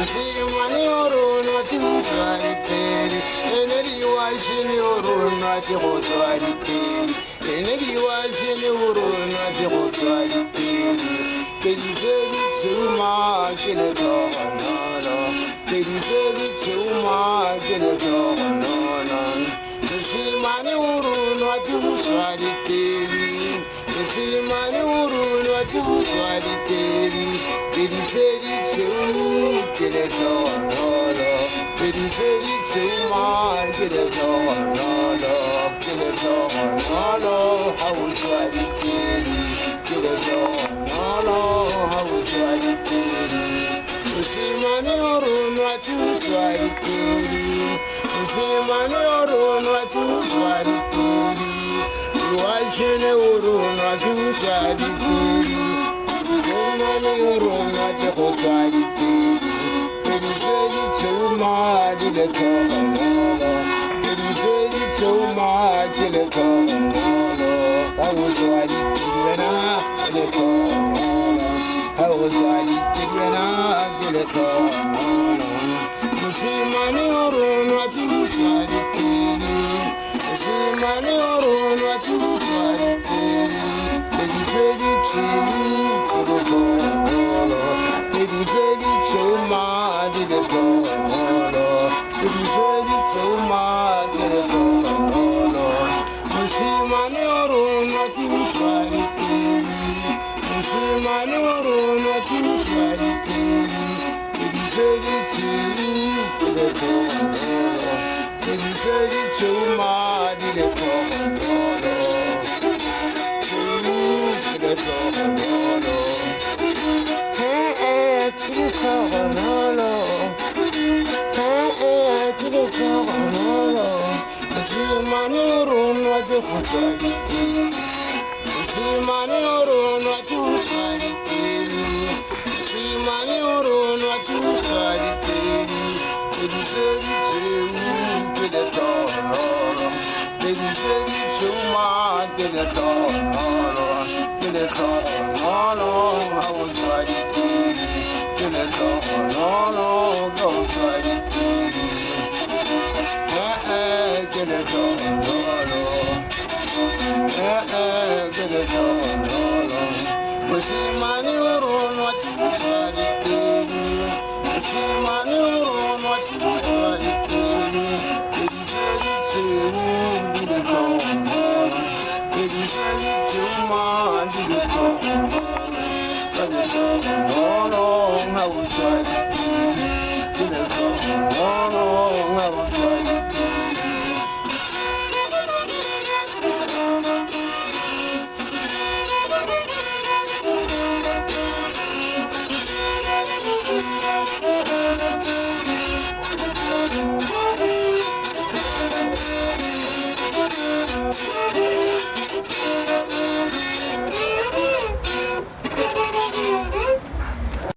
Simani orono tuwari teri, eneri washini orono ati motwari teri, eneri washini orono ati motwari teri. Teri teri chuma kile tohonolo, teri teri chuma kile tohonolo. Simani orono tuwari teri, simani orono tuwari teri, teri teri chuma kile tohonolo, teri teri chuma kile tohonolo, kile tohonolo, hawutwari teri, kile tohonolo, hawutwari teri. Simani orono tuwari teri, simani orono tuwari teri, washene orono tuwari teri, simani orono tuwari teri. Teri chuma dile tohonolo, teri chuma kile tohonolo, hawutwari teri kile tohonolo, hawutwari teri kile tohonolo. Simani orono tuwari teri, simani orono tuwari teri, teri chuma kile tohonolo, teri chuma dile tohonolo, teri chuma kile tohonolo. Simani orono tuwari teri, simani orono tuwari teri, teri chuma kile tohonolo, teri chuma dile tohonolo, kile tohonolo. Kile tohonolo, kile tohonolo. Simani orono tuwari teri, simani orono tuwari teri, simani orono tuwari teri, teri chuma kile tohonolo, teri chuma kile tohonolo, kile tohonolo, hawutwari teri, kile tohonolo, hawutwari teri. Kile tohonolo, kile tohonolo. Simani orono tuwari teri, simani orono tuwari teri, teri chuma dile tohonolo, teri chuma dile tohonolo, kile tohonolo, hawutwari teri, kile